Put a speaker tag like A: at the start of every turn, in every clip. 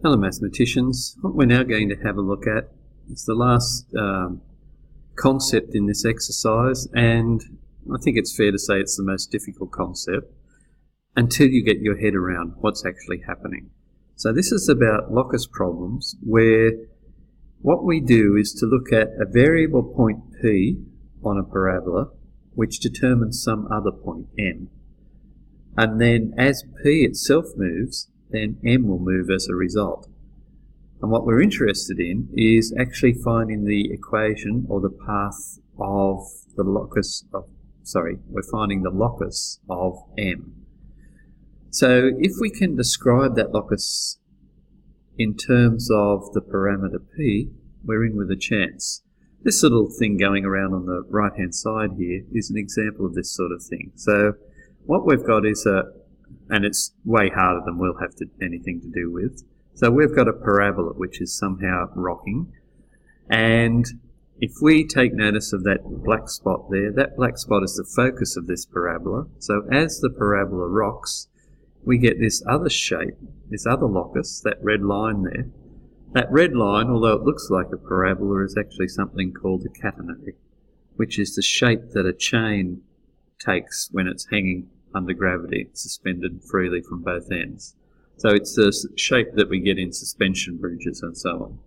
A: Hello mathematicians, what we're now going to have a look at is the last concept in this exercise, and I think it's fair to say it's the most difficult concept until you get your head around what's actually happening. So this is about Locus problems where what we do is to look at a variable point P on a parabola which determines some other point M, and then as P itself moves, then M will move as a result. And what we're interested in is actually finding the equation or the path of the locus of, we're finding the locus of M. So if we can describe that locus in terms of the parameter P, we're in with a chance. This little thing going around on the right hand side here is an example of this sort of thing. So what we've got is and it's way harder than we'll have anything to do with. So we've got a parabola which is somehow rocking, and if we take notice of that black spot there, that black spot is the focus of this parabola. So as the parabola rocks, we get this other shape, this other locus, that red line there. That red line, although it looks like a parabola, is actually something called a catenary, which is the shape that a chain takes when it's hanging under gravity, suspended freely from both ends. So it's the shape that we get in suspension bridges and so on.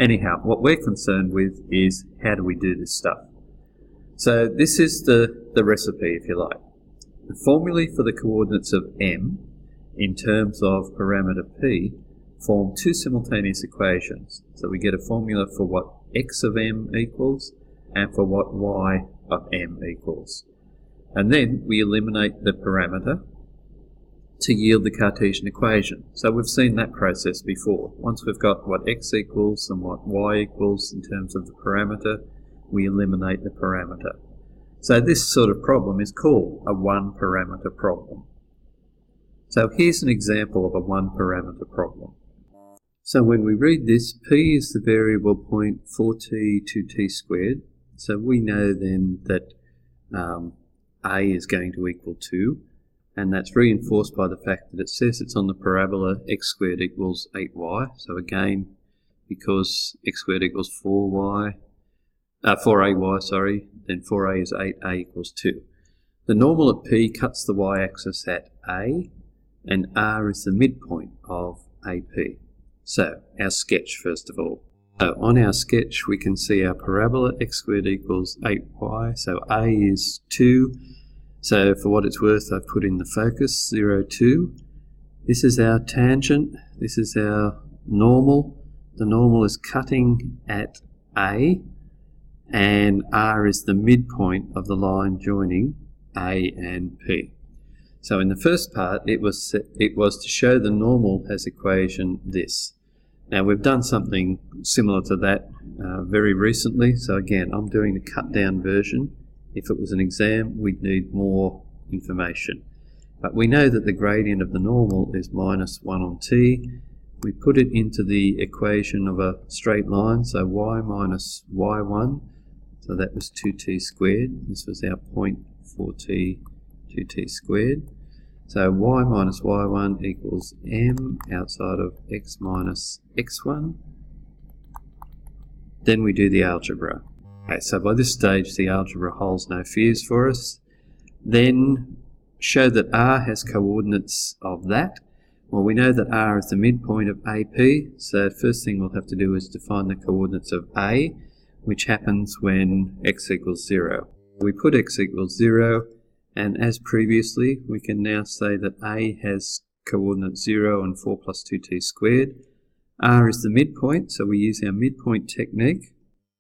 A: Anyhow, what we're concerned with is how do we do this stuff. So this is the recipe, if you like. The formulae for the coordinates of M in terms of parameter P form two simultaneous equations. So we get a formula for what x of M equals and for what y of M equals. And then we eliminate the parameter to yield the Cartesian equation. So we've seen that process before. Once we've got what x equals and what y equals in terms of the parameter, we eliminate the parameter. So this sort of problem is called a one-parameter problem. So here's an example of a one-parameter problem. So when we read this, P is the variable point 4t 2t squared. So we know then that A is going to equal 2, and that's reinforced by the fact that it says it's on the parabola x squared equals 8y. So again, because x squared equals 4ay, then 4a is 8, a equals 2. The normal at P cuts the y-axis at A, and R is the midpoint of AP. So our sketch first of all. So on our sketch we can see our parabola x squared equals 8y, so A is 2. So for what it's worth, I've put in the focus, 0, 2. This is our tangent, this is our normal. The normal is cutting at A, and R is the midpoint of the line joining A and P. So in the first part, it was to show the normal has equation this. Now we've done something similar to that very recently, so again, I'm doing the cut down version. If it was an exam, we'd need more information. But we know that the gradient of the normal is minus 1 on t. We put it into the equation of a straight line, so y minus y1, so that was 2t squared. This was our point 4t 2t squared. So y minus y1 equals m outside of x minus x1. Then we do the algebra. Okay, so by this stage the algebra holds no fears for us. Then show that R has coordinates of that. Well, we know that R is the midpoint of AP, so first thing we'll have to do is define the coordinates of A, which happens when x equals 0. We put x equals 0, and as previously we can now say that A has coordinates 0 and 4 plus 2t squared. R is the midpoint, so we use our midpoint technique.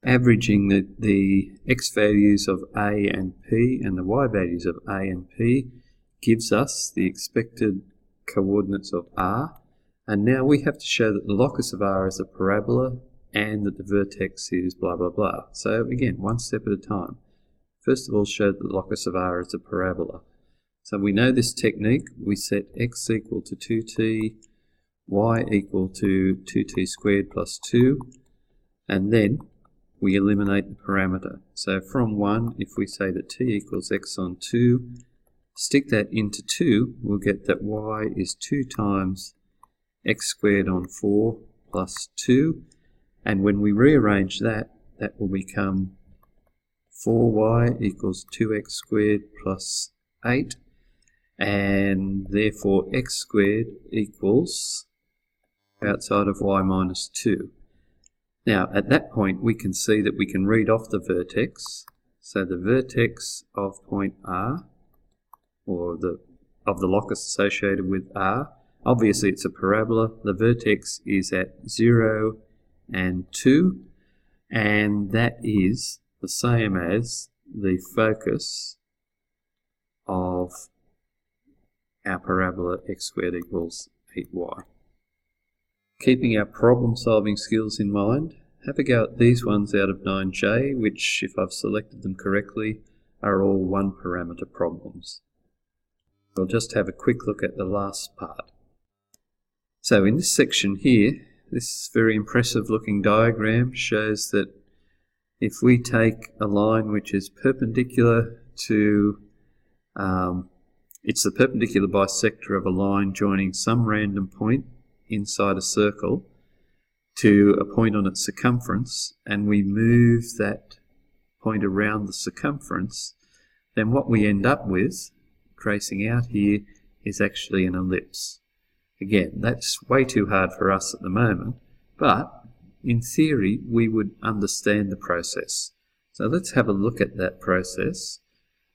A: Averaging the x values of A and P and the y values of A and P gives us the expected coordinates of R, and now we have to show that the locus of R is a parabola and that the vertex is blah blah blah. So again, one step at a time. First of all, show that the locus of R is a parabola. So we know this technique. We set x equal to 2t, y equal to 2t squared plus 2, and then we eliminate the parameter. So from 1, if we say that t equals x on 2, stick that into 2, we'll get that y is 2 times x squared on 4 plus 2, and when we rearrange that, that will become 4y equals 2x squared plus 8, and therefore x squared equals outside of y minus 2. Now at that point we can see that we can read off the vertex. So the vertex of point R, or of the locus associated with R, obviously it's a parabola. The vertex is at 0 and 2, and that is the same as the focus of our parabola x squared equals 8y. Keeping our problem-solving skills in mind, have a go at these ones out of 9J, which, if I've selected them correctly, are all one-parameter problems. We'll just have a quick look at the last part. So in this section here, this very impressive looking diagram shows that if we take a line which is perpendicular to, it's the perpendicular bisector of a line joining some random point inside a circle to a point on its circumference, and we move that point around the circumference, then what we end up with, tracing out here, is actually an ellipse. Again, that's way too hard for us at the moment, but in theory we would understand the process. So let's have a look at that process.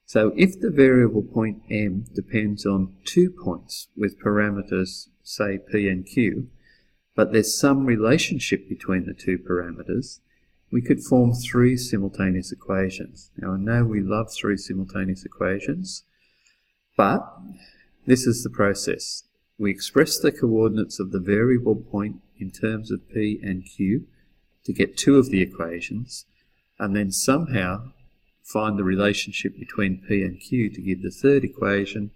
A: So if the variable point m depends on 2 points with parameters, say p and q, but there's some relationship between the two parameters, we could form 3 simultaneous equations. Now I know we love 3 simultaneous equations, but this is the process. We express the coordinates of the variable point in terms of p and q to get 2 of the equations, and then somehow find the relationship between p and q to give the 3rd equation,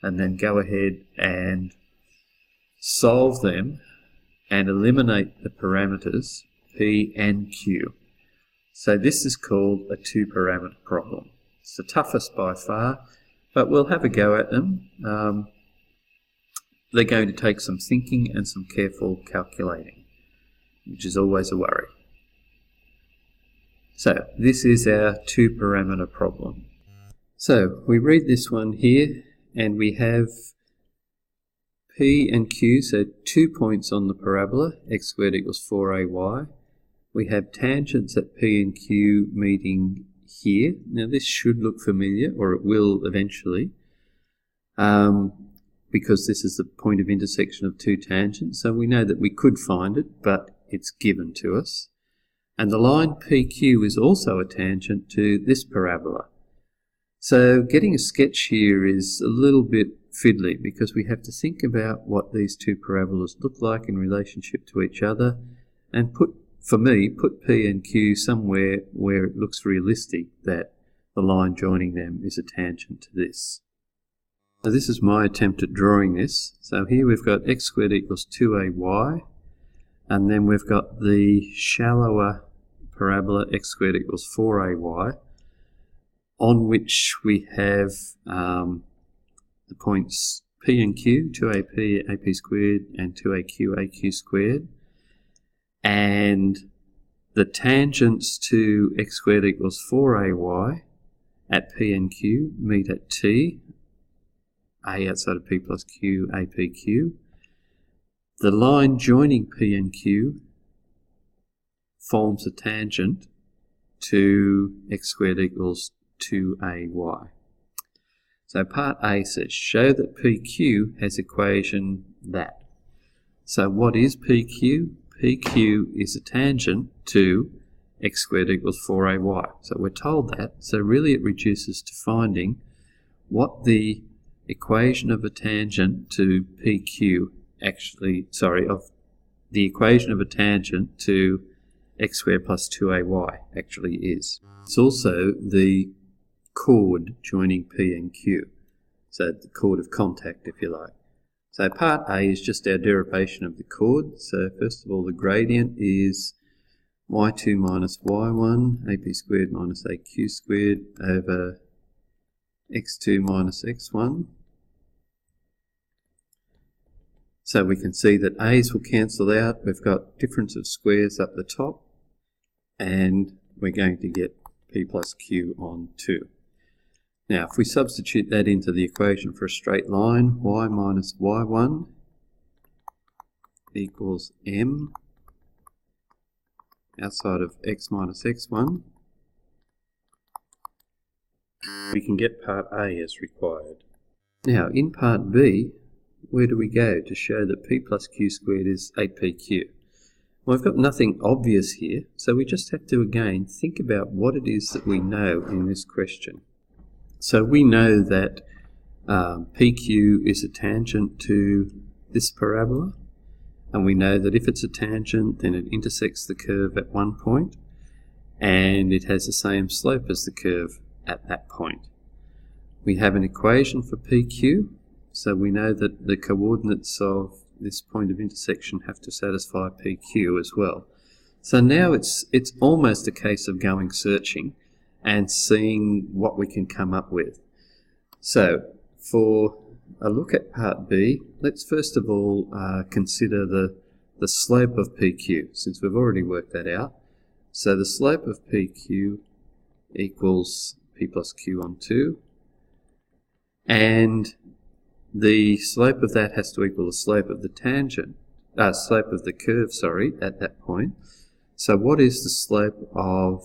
A: and then go ahead and solve them and eliminate the parameters p and q. So this is called a 2-parameter problem. It's the toughest by far, but we'll have a go at them. They're going to take some thinking and some careful calculating, which is always a worry. So this is our 2-parameter problem. So we read this one here, and we have p and q, so 2 points on the parabola, x squared equals 4ay. We have tangents at p and q meeting here. Now this should look familiar, or it will eventually, because this is the point of intersection of 2 tangents. So we know that we could find it, but it's given to us. And the line PQ is also a tangent to this parabola. So getting a sketch here is a little bit fiddly, because we have to think about what these 2 parabolas look like in relationship to each other, and put P and Q somewhere where it looks realistic that the line joining them is a tangent to this. So this is my attempt at drawing this. So here we've got x squared equals 2ay, and then we've got the shallower parabola x squared equals 4ay, on which we have the points p and q, 2ap, ap squared, and 2aq, aq squared. And the tangents to x squared equals 4ay at p and q meet at t, a outside of p plus q, apq. The line joining p and q forms a tangent to x squared equals 2ay. So part A says, show that PQ has equation that. So what is PQ? PQ is a tangent to x squared equals 4ay. So we're told that, so really it reduces to finding what the equation of a tangent to PQ of the equation of a tangent to x squared plus 2ay actually is. It's also the chord joining P and Q, so the chord of contact, if you like. So part A is just our derivation of the chord. So first of all, the gradient is y2 minus y1, ap squared minus aq squared over x2 minus x1. So we can see that a's will cancel out. We've got difference of squares up the top, and we're going to get p plus q on 2. Now if we substitute that into the equation for a straight line, y minus y1 equals m outside of x minus x1, we can get part A as required. Now in part B, where do we go to show that p plus q squared is 8pq? Well, I've got nothing obvious here, so we just have to again think about what it is that we know in this question. So we know that PQ is a tangent to this parabola, and we know that if it's a tangent, then it intersects the curve at one point, and it has the same slope as the curve at that point. We have an equation for PQ, so we know that the coordinates of this point of intersection have to satisfy PQ as well. So now it's almost a case of going searching and seeing what we can come up with. So for a look at part B, let's first of all consider the slope of PQ, since we've already worked that out. So the slope of PQ equals p plus q on 2, and the slope of that has to equal the slope of the tangent, slope of the curve, sorry, at that point. So what is the slope of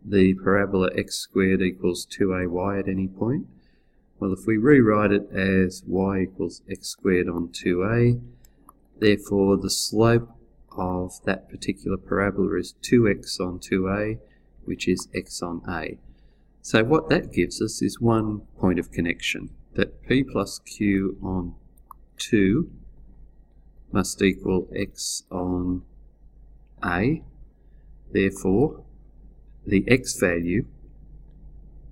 A: the parabola x squared equals 2ay at any point? Well, if we rewrite it as y equals x squared on 2a, therefore the slope of that particular parabola is 2x on 2a, which is x on a. So what that gives us is one point of connection, that p plus q on 2 must equal x on a. Therefore, the x value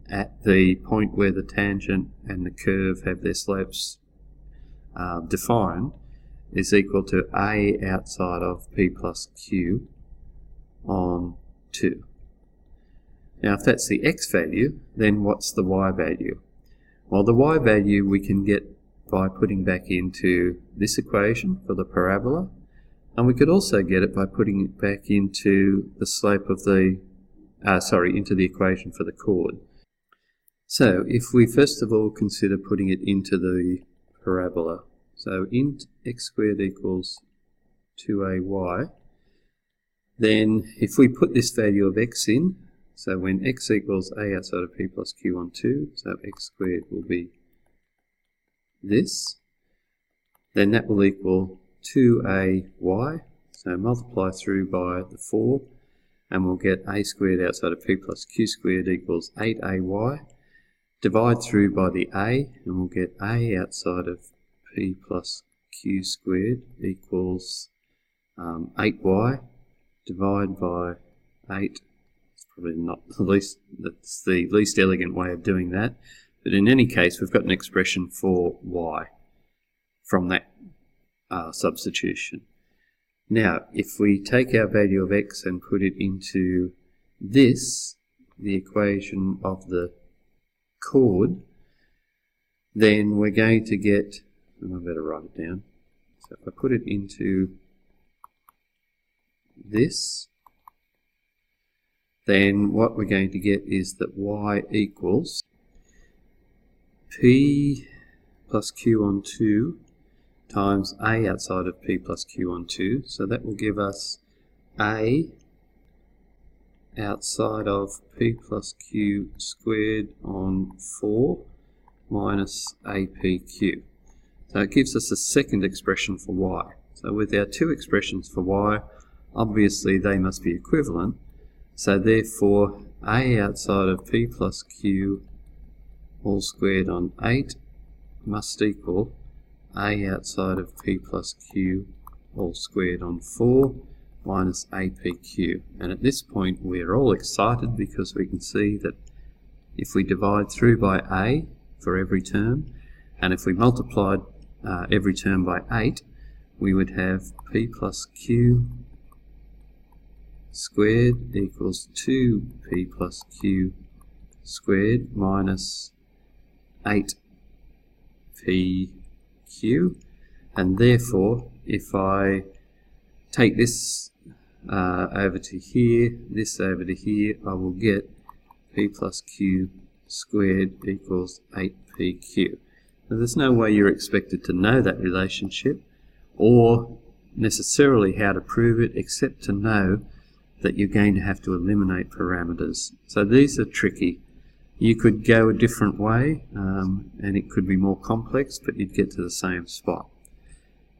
A: at the point where the tangent and the curve have their slopes defined is equal to a outside of p plus q on 2. Now if that's the x value, then what's the y value? Well, the y value we can get by putting back into this equation for the parabola, and we could also get it by putting it back into the slope of the, into the equation for the chord. So if we first of all consider putting it into the parabola, so int x squared equals 2ay, then if we put this value of x in, so when x equals a outside of p plus q on 2, so x squared will be this, then that will equal 2ay, so multiply through by the 4, and we'll get a squared outside of p plus q squared equals 8ay, divide through by the a, and we'll get a outside of p plus q squared equals 8y, divide by 8. Probably not the least, that's the least elegant way of doing that, but in any case we've got an expression for y from that substitution. Now if we take our value of x and put it into this, the equation of the chord, then we're going to get, and I better write it down, so if I put it into this, then what we're going to get is that y equals p plus q on 2 times a outside of p plus q on 2. So that will give us a outside of p plus q squared on 4 minus apq. So it gives us a second expression for y. So with our two expressions for y, obviously they must be equivalent. So therefore, a outside of p plus q all squared on 8 must equal a outside of p plus q all squared on 4 minus apq. And at this point we're all excited because we can see that if we divide through by a for every term, and if we multiplied every term by 8, we would have p plus q squared equals 2p plus q squared minus 8pq, and therefore if I take this over to here, this over to here, I will get p plus q squared equals 8pq. Now, there's no way you're expected to know that relationship or necessarily how to prove it, except to know that you're going to have to eliminate parameters. So these are tricky. You could go a different way and it could be more complex, but you'd get to the same spot.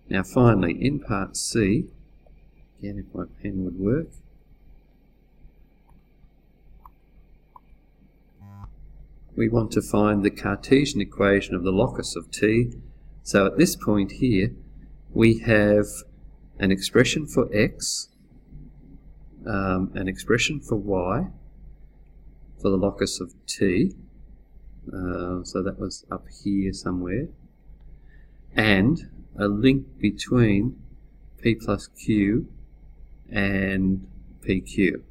A: Now finally, in part C, again if my pen would work, we want to find the Cartesian equation of the locus of t. So at this point here, we have an expression for x, an expression for y, for the locus of t, so that was up here somewhere, and a link between p plus q and pq.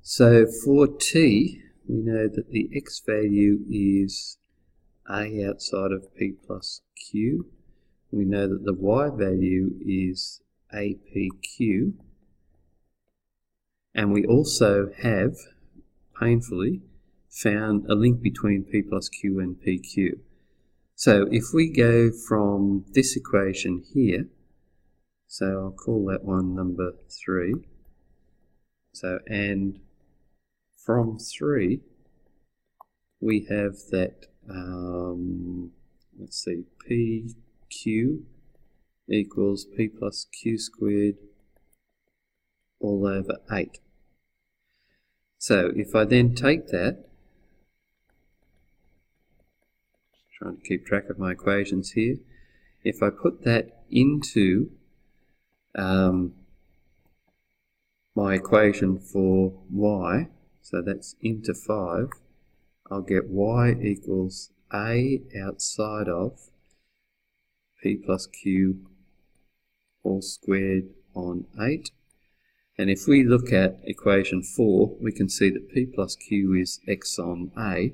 A: So for t, we know that the x value is a outside of p plus q. We know that the y value is apq. And we also have, painfully, found a link between p plus q and pq. So if we go from this equation here, so I'll call that one number 3. So, and from 3, we have that, let's see, pq equals p plus q squared all over 8. So if I then take that, trying to keep track of my equations here, if I put that into my equation for y, so that's into 5, I'll get y equals a outside of p plus q all squared on 8. And if we look at equation 4, we can see that p plus q is x on a.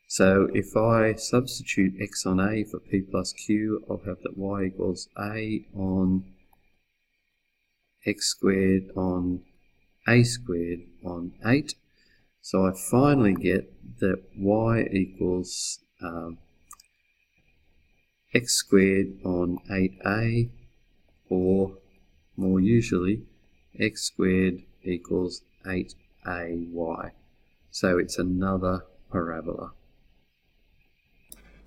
A: So if I substitute x on a for p plus q, I'll have that y equals a on x squared on a squared on 8. So I finally get that y equals x squared on 8a, or more usually, x squared equals 8ay. So it's another parabola.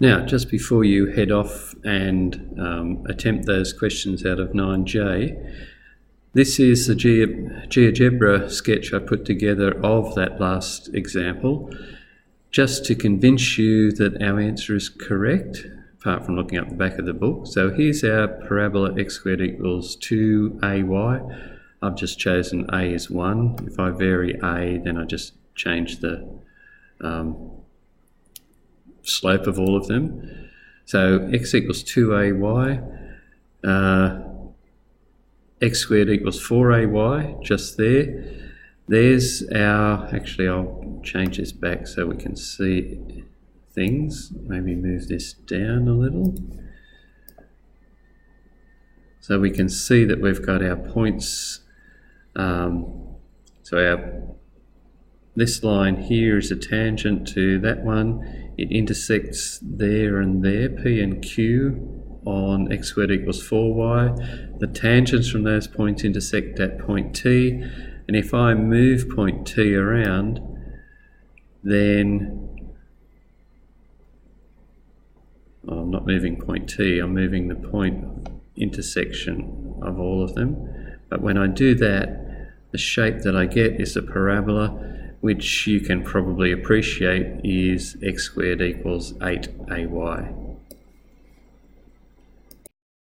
A: Now, just before you head off and attempt those questions out of 9J, this is the GeoGebra sketch I put together of that last example, just to convince you that our answer is correct, apart from looking up the back of the book. So here's our parabola x squared equals 2ay. I've just chosen a as 1. If I vary a, then I just change the slope of all of them. So x equals 2ay, x squared equals 4ay, just there. There's our, actually I'll change this back so we can see things. Maybe move this down a little. So we can see that we've got our points. This line here is a tangent to that one. It intersects there and there, P and Q on x squared equals 4y. The tangents from those points intersect at point T, and if I move point T around, then I'm not moving point T, I'm moving the point intersection of all of them. But when I do that, the shape that I get is a parabola, which you can probably appreciate is x squared equals 8ay.